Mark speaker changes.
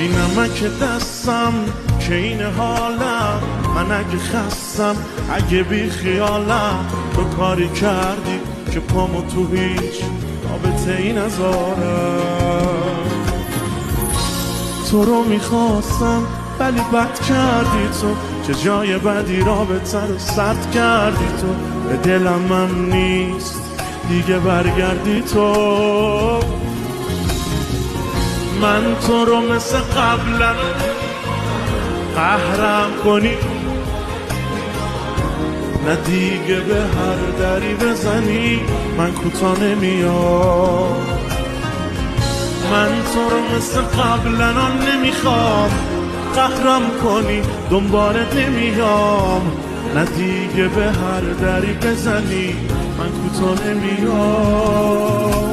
Speaker 1: ای نمک دستم که این حالم، من اگه خستم اگه بی خیالم، تو کاری کردی که پامو تو هیچ رابطه ای نذارم. تو رو میخواستم ولی بد کردی تو، چه جای بدی رابطه رو سد کردی تو. به دلم من نیست دیگه برگردی تو. من تو رو مثل قبلا قهرم کنی، نه دیگه به هر دری بزنی من کوتاه نمیام. من تو رو مثل قبلا نمیخوام قهرم کنی، دنبالت نمیام، نه دیگه به هر دری بزنی من کوتاه نمیام.